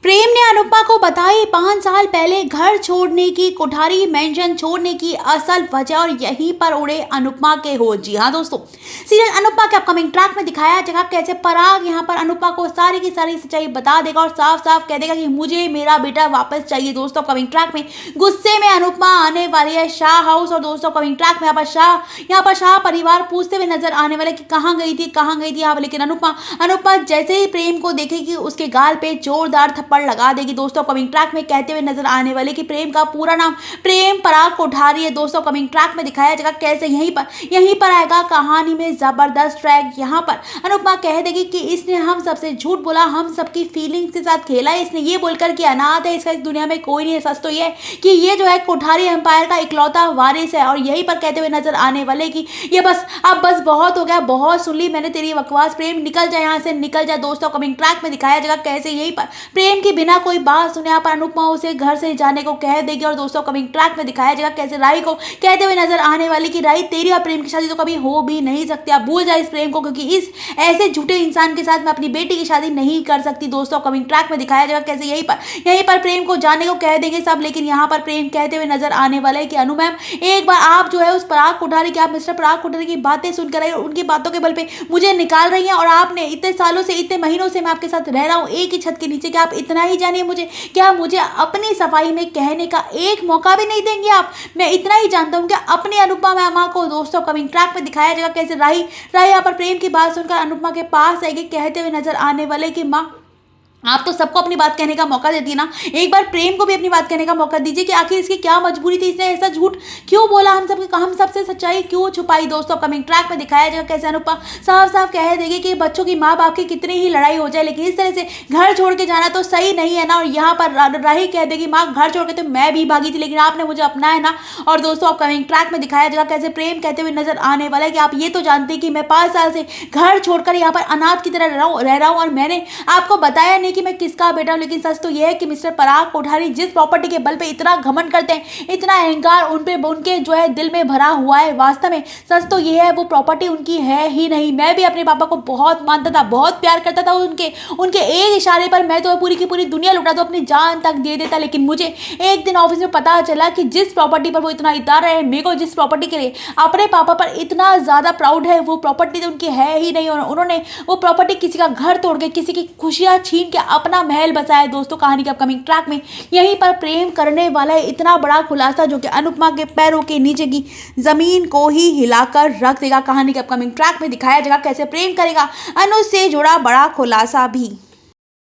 प्रेम ने अनुपमा को बताई 5 साल पहले घर छोड़ने की, कोठारी मेंशन छोड़ने की असल वजह और यहीं पर उड़े अनुपमा के होश। जी हाँ दोस्तों, सीरियल अनुपमा के अपकमिंग ट्रैक में दिखाया जगह कैसे पराग यहाँ पर अनुपमा को सारी की सारी सच्चाई बता देगा और साफ साफ कह देगा कि मुझे मेरा बेटा वापस चाहिए। दोस्तों अपकमिंग ट्रैक में गुस्से में अनुपमा आने वाली है शाह हाउस और दोस्तों अपकमिंग ट्रैक में यहाँ पर शाह परिवार पूछते हुए नजर आने वाले कि कहाँ गई थी यहाँ पर। लेकिन अनुपमा जैसे ही प्रेम को देखेगी उसके गाल पे जोरदार थप्पड़ लगा देगी। दोस्तों कमिंग ट्रैक में कहते हुए नजर आने वाले कि प्रेम का पूरा नाम प्रेम पराग कोठारी है। दोस्तों कमिंग ट्रैक में दिखाया जाएगा कैसे यहीं पर आएगा कहानी में जबरदस्त ट्रैक। यहाँ पर अनुपमा कह देगी कि इसने हम सबसे झूठ बोला, हम सबकी फीलिंग्स के साथ खेला, इसने ये बोलकर कि अनाथ है, इसका इस दुनिया में कोई नहीं है। सच तो ये कि ये जो है कोठारी एम्पायर का इकलौता वारिस है। और यहीं पर कहते हुए नजर आने वाले कि ये अब बस बहुत हो गया, बहुत सुन ली मैंने तेरी बकवास, प्रेम निकल जाए यहाँ से, निकल जाए। दोस्तों कमिंग ट्रैक में दिखाया जाएगा कैसे यहीं पर प्रेम की बिना कोई बात सुने यहाँ पर अनुपमा उसे घर से जाने को कह देगी। और दोस्तों कमिंग ट्रैक में दिखाया जाएगा कैसे राही को कहते हुए नजर आने वाली कि राही तेरी और प्रेम की शादी तो कभी हो भी नहीं सकती, आप भूल जाए इस प्रेम को, क्योंकि इस ऐसे झूठे इंसान के साथ मैं अपनी बेटी की शादी नहीं कर सकती। दोस्तों कमिंग ट्रैक में दिखाया जाएगा कैसे यहीं पर प्रेम को जाने को कह देंगे सब। लेकिन यहाँ पर प्रेम कहते हुए नजर आने वाला है कि अनु मैम एक बार आप जो है उस पराग कोठारी की, आप मिस्टर पराग कोठारी की बातें सुनकर आई और उनकी बातों के बल पे मुझे निकाल रही हैं। और आपने इतने सालों से, इतने महीनों से मैं आपके साथ रह रहा हूँ एक ही छत के नीचे, क्या आप इतना ही जानिए मुझे, क्या मुझे अपनी सफाई में कहने का एक मौका भी नहीं देंगे आप? मैं इतना ही जानता हूँ कि अपनी अनुपमा मैम को। दोस्तों कमिंग ट्रैक में दिखाया जाएगा कैसे राही यहाँ पर प्रेम की बात सुनकर अनुपमा के पास आएगी कहते हुए नजर आने वाले कि माँ आप तो सबको अपनी बात कहने का मौका देती है ना, एक बार प्रेम को भी अपनी बात कहने का मौका दीजिए कि आखिर इसकी क्या मजबूरी थी, इसने ऐसा झूठ क्यों बोला, हम सबसे सच्चाई क्यों छुपाई। दोस्तों कमिंग ट्रैक में दिखाया जाएगा कैसे अनुपमा साफ साफ कह देगी कि बच्चों की माँ बाप की कितनी ही लड़ाई हो जाए लेकिन इस तरह से घर छोड़ के जाना तो सही नहीं है ना। और यहाँ पर राही कह देगी माँ घर छोड़ के तो मैं भी भागी थी लेकिन आपने मुझे अपनाया ना। और दोस्तों कमिंग ट्रैक में दिखाया जाएगा कैसे प्रेम कहते हुए नजर आने वाला है कि आप ये तो जानते हैं कि मैं 5 साल से घर छोड़कर यहाँ पर अनाथ की तरह रह रहा हूँ और मैंने आपको बताया नहीं कि मैं किसका बेटा। लेकिन सच तो यह है कि मिस्टर पराग कोठारी जिस प्रॉपर्टी के बल पे इतना घमंड करते हैं, इतना अहंकार उनके जो है दिल में भरा हुआ है, वास्तव में सच तो यह है वो प्रॉपर्टी उनकी है ही नहीं। मैं भी अपने पापा को बहुत मानता था, बहुत प्यार करता था, उनके एक इशारे पर मैं तो पूरी की पूरी दुनिया लुटा दो, अपनी जान तक दे देता। लेकिन मुझे एक दिन ऑफिस में पता चला कि जिस प्रॉपर्टी पर वो इतना इतार रहे हैं, मेरे को जिस प्रॉपर्टी के लिए अपने पापा पर इतना ज्यादा प्राउड है, वो प्रॉपर्टी तो उनकी है ही नहीं। और उन्होंने वो प्रॉपर्टी किसी का घर तोड़ के, किसी की खुशियां छीन के अपना महल बसाया। दोस्तों कहानी के अपकमिंग ट्रैक में यहीं पर प्रेम करने वाला है इतना बड़ा खुलासा जो कि अनुपमा के पैरों के नीचे की जमीन को ही हिलाकर रख देगा। कहानी के अपकमिंग ट्रैक में दिखाया जाएगा कैसे प्रेम करेगा अनु से जुड़ा बड़ा खुलासा भी।